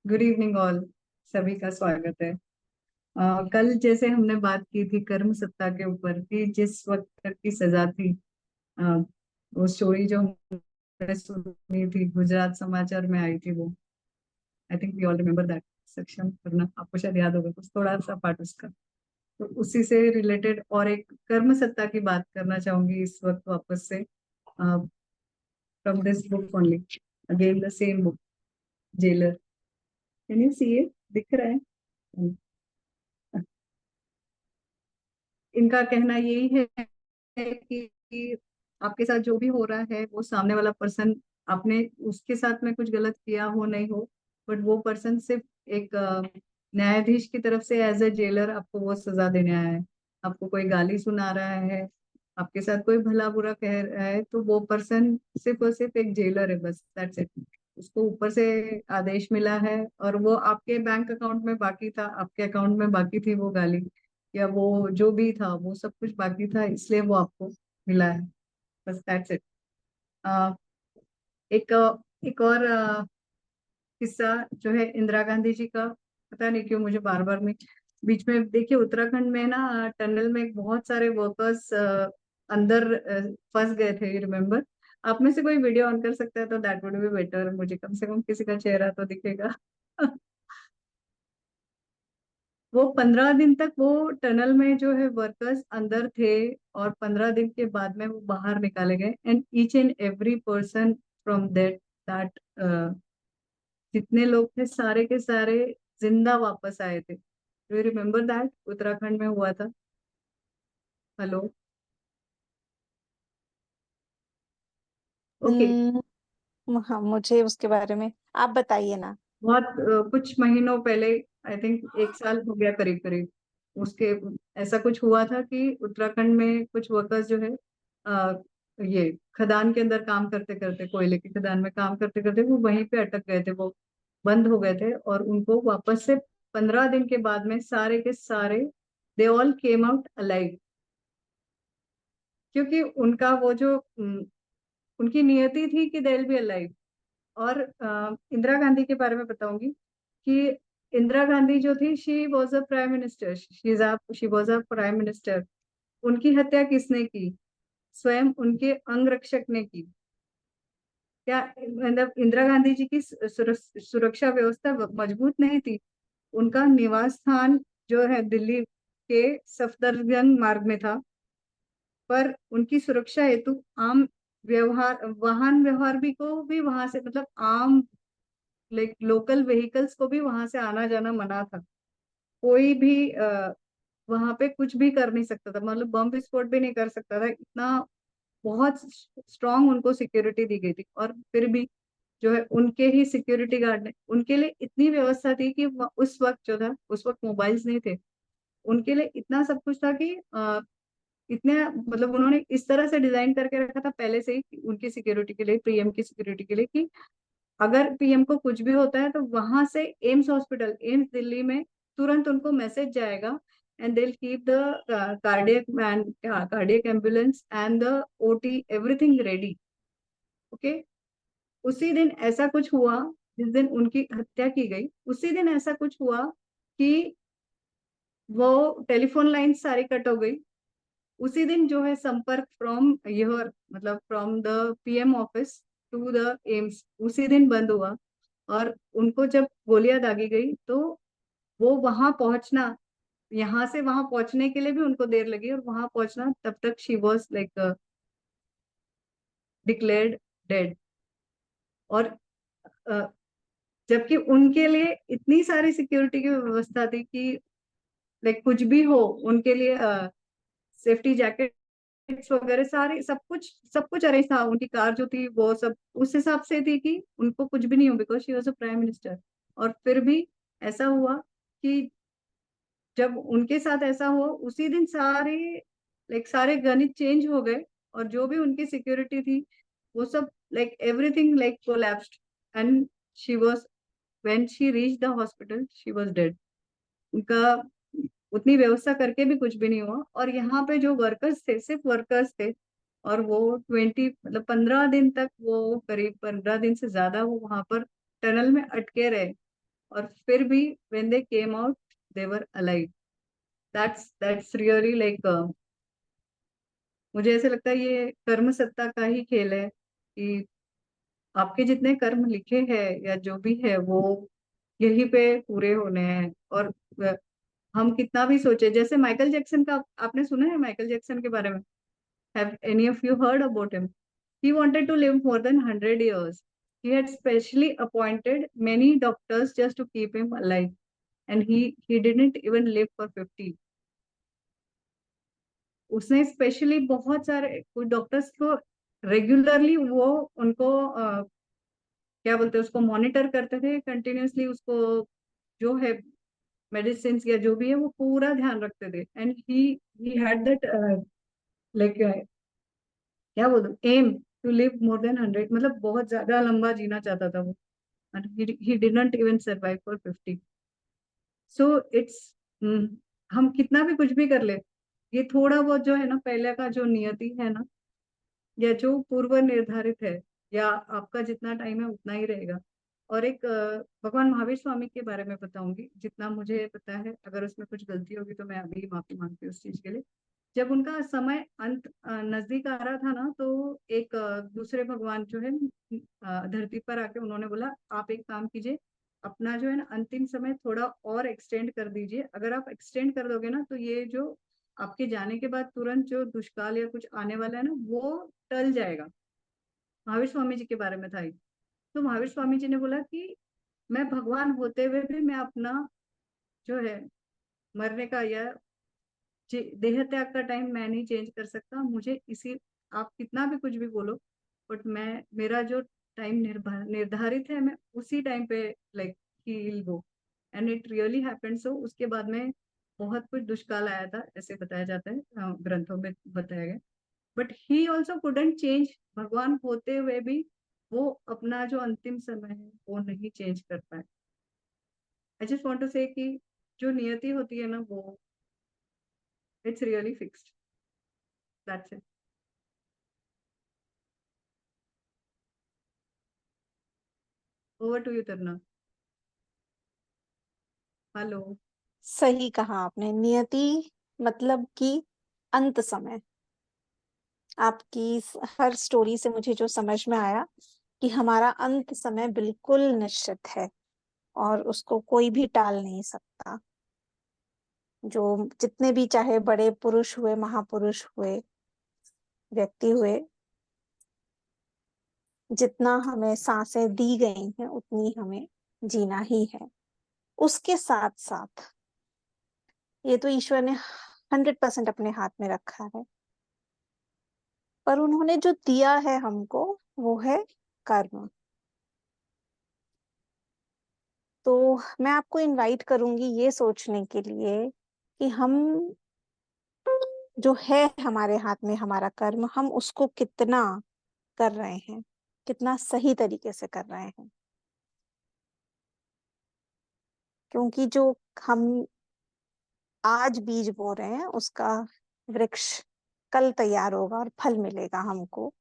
Good evening all. सभी का स्वागत है। कल जैसे हमने बात की थी कर्म सत्ता के ऊपर कि जिस वक्त तक की सजा थी। अ, वो स्टोरी जो हमने सुनी थी गुजरात समाचार में आई थी, वो I think we all remember that section, वरना आपको शायद याद होगा कुछ थोड़ा सा पार्ट उसका। तो उसी से रिलेटेड और एक कर्म सत्ता की बात करना चाहूंगी इस वक्त वापस से, from this book only, again the same book, jailer. Can you see it? दिख रहा है? इनका कहना यही है कि आपके साथ जो भी हो रहा है वो सामने वाला पर्सन, आपने उसके साथ में कुछ गलत किया हो नहीं हो, बट वो पर्सन सिर्फ एक न्यायाधीश की तरफ से एज ए जेलर आपको वो सजा देने आया है। आपको कोई गाली सुना रहा है, आपके साथ कोई भला बुरा कह रहा है, तो वो पर्सन सिर्फ और सिर्फ एक जेलर है, बस दैट्स इट। उसको ऊपर से आदेश मिला है और वो आपके बैंक अकाउंट में बाकी था, आपके अकाउंट में बाकी थी वो गाली, या वो जो भी था वो सब कुछ बाकी था, इसलिए वो आपको मिला है, बस दैट्स इट। एक एक और किस्सा जो है इंदिरा गांधी जी का। पता नहीं क्यों मुझे बार बार में बीच में, देखिए उत्तराखंड में ना टनल में बहुत सारे वर्कर्स अंदर फंस गए थे, रिमेम्बर? आप में से कोई वीडियो ऑन कर सकता है तो दैट वुड बी बेटर, मुझे कम से कम किसी का चेहरा तो दिखेगा। वो 15 दिन तक वो टनल में जो है वर्कर्स अंदर थे, और 15 दिन के बाद में वो बाहर निकाले गए, and each and every person from that जितने लोग थे सारे के सारे जिंदा वापस आए थे। You remember that? उत्तराखंड में हुआ था। हेलो? ओके। हाँ, मुझे उसके बारे में आप बताइए ना। बहुत कुछ महीनों पहले, आई थिंक 1 साल हो गया करीब करीब, उसके ऐसा कुछ हुआ था कि उत्तराखंड में कुछ वर्कर्स जो है ये खदान के अंदर काम करते करते, कोयले की खदान में काम करते करते वो वहीं पे अटक गए थे, वो बंद हो गए थे, और उनको वापस से 15 दिन के बाद में सारे के सारे they all came out alive, क्योंकि उनका वो जो उनकी नियति थी कि दे विल बी अलाइव। और इंदिरा गांधी के बारे में बताऊंगी कि इंदिरा गांधी जो थी, she was a prime minister, she was a prime minister. उनकी हत्या किसने की? स्वयं उनके अंगरक्षक ने की। क्या मतलब इंदिरा गांधी जी की सुरक्षा व्यवस्था मजबूत नहीं थी? उनका निवास स्थान जो है दिल्ली के सफदरजंग मार्ग में था, पर उनकी सुरक्षा हेतु आम व्यवहार, वाहन व्यवहार भी को भी वहां से, मतलब आम लाइक लोकल व्हीकल्स को भी वहां से आना जाना मना था। कोई भी वहां पे कुछ भी कर नहीं सकता था, मतलब बम विस्फोट भी नहीं कर सकता था, इतना बहुत स्ट्रांग उनको सिक्योरिटी दी गई थी। और फिर भी जो है उनके ही सिक्योरिटी गार्ड ने उनके लिए इतनी व्यवस्था थी कि उस वक्त जो था, उस वक्त मोबाइल्स नहीं थे, उनके लिए इतना सब कुछ था कि इतने, मतलब उन्होंने इस तरह से डिजाइन करके रखा था पहले से ही उनकी सिक्योरिटी के लिए, पीएम की सिक्योरिटी के लिए, कि अगर पीएम को कुछ भी होता है तो वहां से एम्स हॉस्पिटल, एम्स दिल्ली में तुरंत उनको मैसेज जाएगा, and they keep the cardiac man, cardiac ambulance and the OT, everything ready. Okay. उसी दिन ऐसा कुछ हुआ, जिस दिन उनकी हत्या की गई उसी दिन ऐसा कुछ हुआ कि वो टेलीफोन लाइन सारी कट हो गई। उसी दिन जो है संपर्क फ्रॉम योर, मतलब from the PM office to the AIIMS, उसी दिन बंद हुआ। और उनको जब गोलियां दागी गई तो वो वहां पहुंचना, यहाँ से वहां पहुंचने के लिए भी उनको देर लगी, और वहां पहुंचना तब तक she was like declared dead. और अ, जबकि उनके लिए इतनी सारी सिक्योरिटी की व्यवस्था थी कि लाइक कुछ भी हो उनके लिए, सेफ्टी जैकेट्स वगैरह सारे, सब कुछ अरेंज था, उनकी कार जो थी वो सब उस हिसाब से थी कि उनको कुछ भी नहीं हो, because she was a prime minister. और फिर भी ऐसा हुआ कि जब उनके साथ ऐसा हुआ उसी दिन सारे, लाइक सारे गणित चेंज हो गए, और जो भी उनकी सिक्योरिटी थी वो सब, like everything like collapsed, and she was, when she reach the hospital she was dead. उनका उतनी व्यवस्था करके भी कुछ भी नहीं हुआ। और यहाँ पे जो वर्कर्स थे, सिर्फ वर्कर्स थे, और वो 15 दिन तक, वो करीब 15 दिन से ज्यादा वो वहां पर टनल में अटके रहे। और फिर भी when they came out they were alive. That's really like मुझे ऐसे लगता है ये कर्म सत्ता का ही खेल है कि आपके जितने कर्म लिखे हैं या जो भी है वो यहीं पे पूरे होने हैं। और हम कितना भी सोचे, जैसे माइकल जैक्सन का आपने सुना है माइकल जैक्सन के बारे में? Have any of you heard about him? He wanted to live more than 100 years. He had specially appointed many doctors just to keep him alive, and he didn't even live for 50. उसने specially बहुत सारे कुछ doctors को regularly वो उनको क्या बोलते हैं उसको मॉनिटर करते थे कंटिन्यूअसली, उसको जो है मेडिसिन या जो भी है वो पूरा ध्यान रखते थे। And he had that like क्या बोलूं aim to live more than 100, मतलब बहुत ज्यादा लंबा जीना चाहता था वो। And he didn't even survive for 50। So it's हम कितना भी कुछ भी कर ले, ये थोड़ा बहुत जो है ना पहले का जो नियति है ना, या जो पूर्व निर्धारित है, या आपका जितना टाइम है उतना ही रहेगा। और एक भगवान महावीर स्वामी के बारे में बताऊंगी जितना मुझे पता है, अगर उसमें कुछ गलती होगी तो मैं अभी माफी मांगती हूँ उस चीज के लिए। जब उनका समय अंत नजदीक आ रहा था ना, तो एक दूसरे भगवान जो है धरती पर आके उन्होंने बोला आप एक काम कीजिए, अपना जो है ना अंतिम समय थोड़ा और एक्सटेंड कर दीजिए। अगर आप एक्सटेंड कर दोगे ना तो ये जो आपके जाने के बाद तुरंत जो दुष्काल या कुछ आने वाला है ना वो टल जाएगा। महावीर स्वामी जी के बारे में था ये। तो महावीर स्वामी जी ने बोला कि मैं भगवान होते हुए भी मैं अपना जो है मरने का या देह त्याग का टाइम मैं नहीं चेंज कर सकता। मुझे इसी आप कितना भी कुछ भी बोलो, बट मैं मेरा जो टाइम निर्धारित है मैं उसी टाइम पे लाइक ही will go. And it really happened. So उसके बाद में बहुत कुछ दुष्काल आया था ऐसे बताया जाता है, ग्रंथों में बताया गया। But he also couldn't change, भगवान होते हुए भी वो अपना जो अंतिम समय है वो नहीं चेंज कर पाए। आई जस्ट वांट टू से कि जो नियति होती है ना वो it's really fixed. That's it. Over to you Taruna. Hello. सही कहा आपने, नियति मतलब कि अंत समय। आपकी हर स्टोरी से मुझे जो समझ में आया कि हमारा अंत समय बिल्कुल निश्चित है और उसको कोई भी टाल नहीं सकता। जो जितने भी चाहे बड़े पुरुष हुए, महापुरुष हुए, व्यक्ति हुए, जितना हमें सांसें दी गई हैं उतनी हमें जीना ही है। उसके साथ साथ ये तो ईश्वर ने 100% अपने हाथ में रखा है, पर उन्होंने जो दिया है हमको वो है कर्म। तो मैं आपको इनवाइट करूंगी ये सोचने के लिए कि हम जो है हमारे हाथ में हमारा कर्म, हम उसको कितना कर रहे हैं, कितना सही तरीके से कर रहे हैं। क्योंकि जो हम आज बीज बो रहे हैं उसका वृक्ष कल तैयार होगा और फल मिलेगा हमको,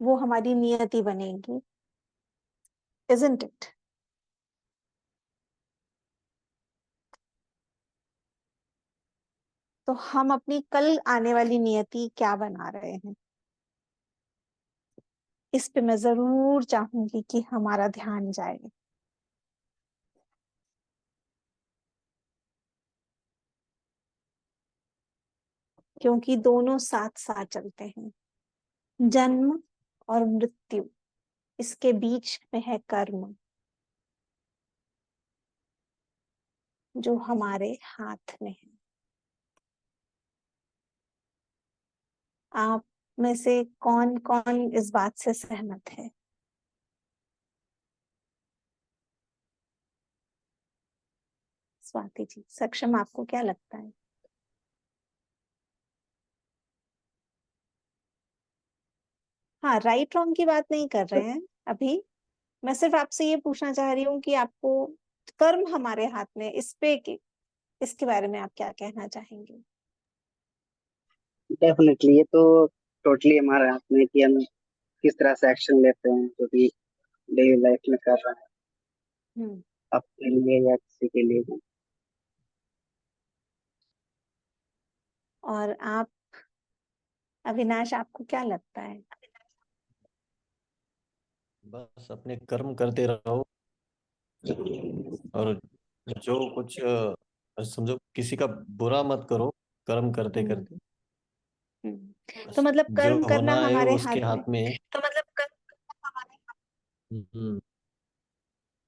वो हमारी नियति बनेगी। Isn't it? तो हम अपनी कल आने वाली नियति क्या बना रहे हैं, इस पे मैं जरूर चाहूंगी कि हमारा ध्यान जाए। क्योंकि दोनों साथ साथ चलते हैं, जन्म और मृत्यु, इसके बीच में है कर्म जो हमारे हाथ में है। आप में से कौन कौन इस बात से सहमत है? स्वाति जी, सक्षम, आपको क्या लगता है? हाँ, राइट रॉन्ग की बात नहीं कर रहे हैं अभी। मैं सिर्फ आपसे ये पूछना चाह रही हूँ कि आपको कर्म हमारे हाथ में, इस पे इसके बारे में आप क्या कहना चाहेंगे? डेफिनेटली ये तो टोटली हमारे हाथ में है कि हम किस तरह से एक्शन लेते हैं जो भी डेली लाइफ में कर रहे हैं। हम्म। अपने लिए या किसी के लिए भी। और आप अविनाश, आपको क्या लगता है? बस अपने कर्म करते रहो, और जो कुछ समझो किसी का बुरा मत करो कर्म करते हम्म। करते। तो बस मतलब जो कर्म करना होना है हमारे वो उसके हाथ में। हाथ में है। तो मतलब कर्म हमारे हाथ हम्म,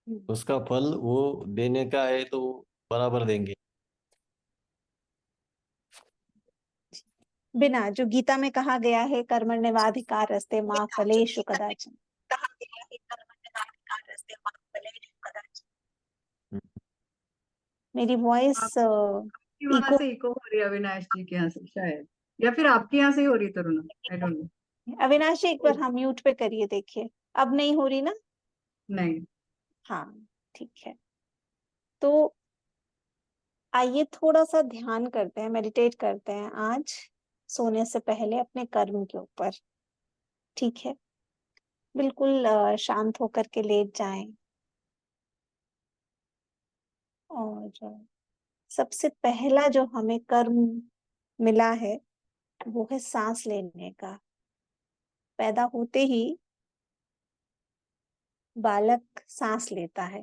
में। उसका फल वो देने का है तो बराबर देंगे। बिना, जो गीता में कहा गया है, कर्मण्येवाधिकारस्ते मा फलेषु कदाचन। हम्म, मेरी वॉइस आपकी वहां इको। से इको हो रही है अविनाश जी के यहाँ से शायद, या फिर आपके यहाँ से ही हो रही Taruna, I don't know. Avinash ji, एक बार हम म्यूट पे करिए, देखिए अब नहीं हो रही ना? नहीं। हाँ, ठीक है। तो आइए थोड़ा सा ध्यान करते हैं, मेडिटेट करते हैं आज सोने से पहले अपने कर्म के ऊपर। ठीक है, बिल्कुल शांत होकर के लेट जाएं। और सबसे पहला जो हमें कर्म मिला है वो है सांस लेने का। पैदा होते ही बालक सांस लेता है,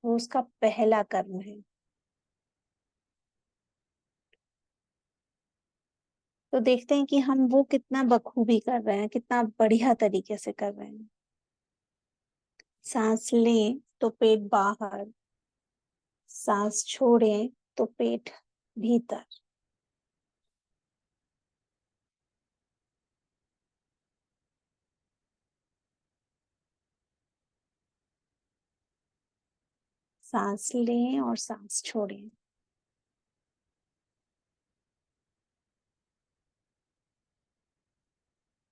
वो उसका पहला कर्म है। तो देखते हैं कि हम वो कितना बखूबी कर रहे हैं, कितना बढ़िया तरीके से कर रहे हैं। सांस लें तो पेट बाहर, सांस छोड़ें तो पेट भीतर। सांस लें और सांस छोड़ें।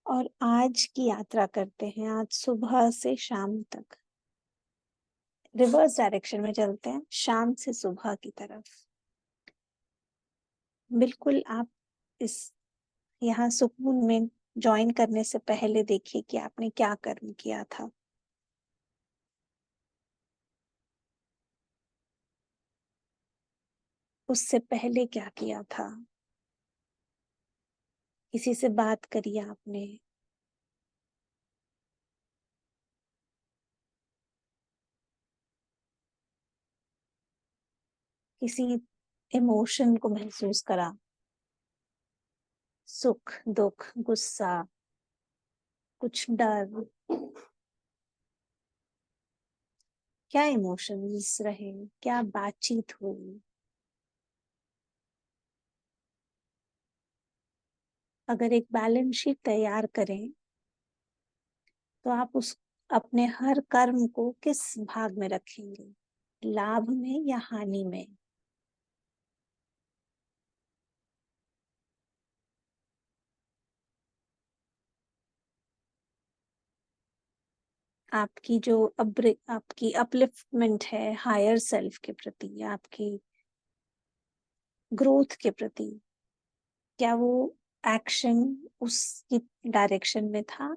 और आज की यात्रा करते हैं, आज सुबह से शाम तक रिवर्स डायरेक्शन में चलते हैं, शाम से सुबह की तरफ। बिल्कुल आप इस यहाँ सुकून में ज्वाइन करने से पहले देखिए कि आपने क्या कर्म किया था। उससे पहले क्या किया था? किसी से बात करी आपने? किसी इमोशन को महसूस करा? सुख, दुख, गुस्सा, कुछ डर? क्या इमोशंस रहे? क्या बातचीत हुई? अगर एक बैलेंस शीट तैयार करें तो आप उस अपने हर कर्म को किस भाग में रखेंगे, लाभ में या हानि में? आपकी जो आपकी अपलिफ्टमेंट है हायर सेल्फ के प्रति, आपकी ग्रोथ के प्रति, क्या वो एक्शन उसकी डायरेक्शन में था?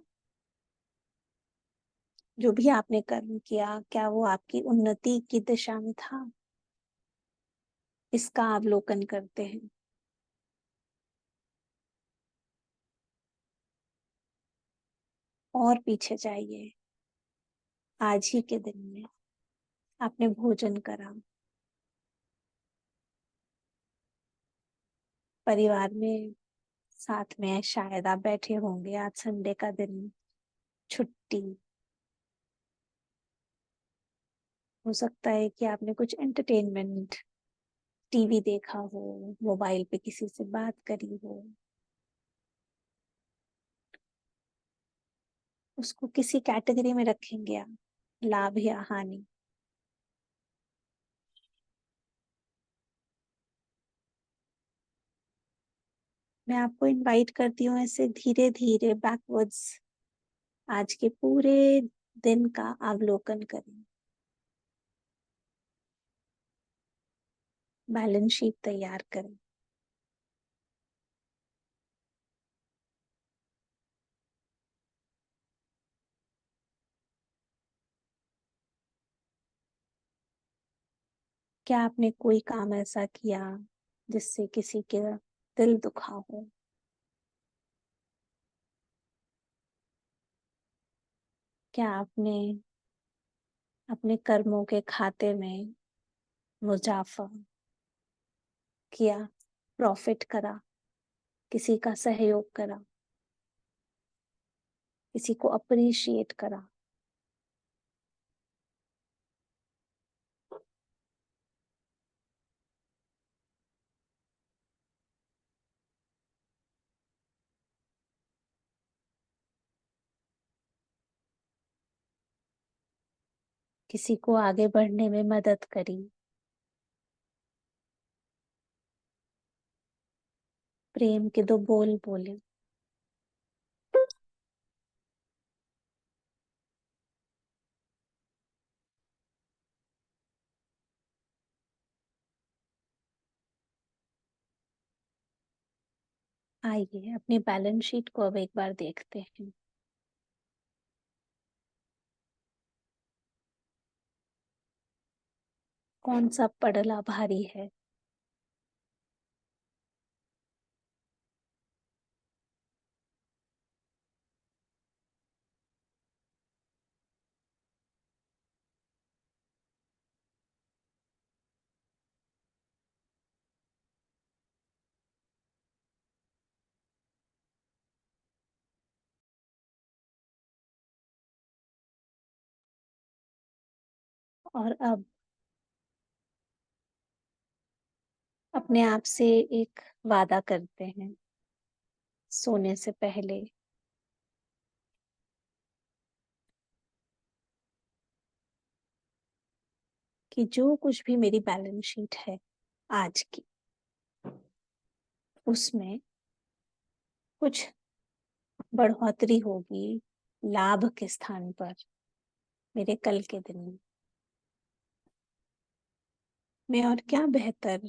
जो भी आपने कर्म किया, क्या वो आपकी उन्नति की दिशा में था? इसका अवलोकन करते हैं। और पीछे जाइए, आज ही के दिन में आपने भोजन करा, परिवार में साथ में शायद आप बैठे होंगे, आज संडे का दिन, छुट्टी। हो सकता है कि आपने कुछ एंटरटेनमेंट, टीवी देखा हो, मोबाइल पे किसी से बात करी हो। उसको किसी कैटेगरी में रखेंगे आप, लाभ या हानि? मैं आपको इनवाइट करती हूँ ऐसे धीरे धीरे बैकवर्ड्स आज के पूरे दिन का अवलोकन करें। बैलेंस शीट तैयार करें। क्या आपने कोई काम ऐसा किया जिससे किसी के दिल दुखा हो? क्या आपने अपने कर्मों के खाते में मुनाफा किया, प्रॉफिट करा, किसी का सहयोग करा, किसी को अप्रिशिएट करा? किसी को आगे बढ़ने में मदद करी, प्रेम के 2 बोल बोले? आइए अपनी बैलेंस शीट को अब एक बार देखते हैं। कौन सा पड़ला भारी है? और अब अपने आप से एक वादा करते हैं सोने से पहले कि जो कुछ भी मेरी बैलेंस शीट है आज की, उसमें कुछ बढ़ोतरी होगी लाभ के स्थान पर मेरे कल के दिन में। मैं और क्या बेहतर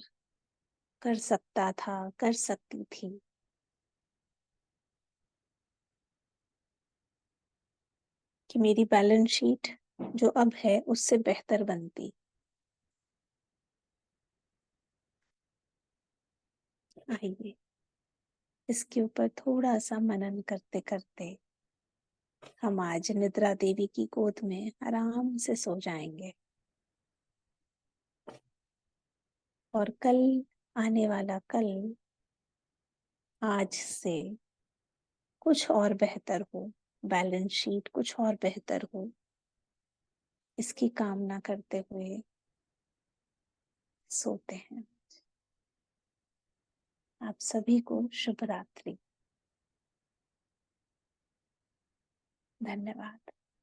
कर सकता था, कर सकती थी कि मेरी बैलेंस शीट जो अब है उससे बेहतर बनती। आइए इसके ऊपर थोड़ा सा मनन करते करते हम आज निद्रा देवी की गोद में आराम से सो जाएंगे और कल आने वाला कल आज से कुछ और बेहतर हो, बैलेंस शीट कुछ और बेहतर हो, इसकी कामना करते हुए सोते हैं। आप सभी को शुभ रात्रि। धन्यवाद।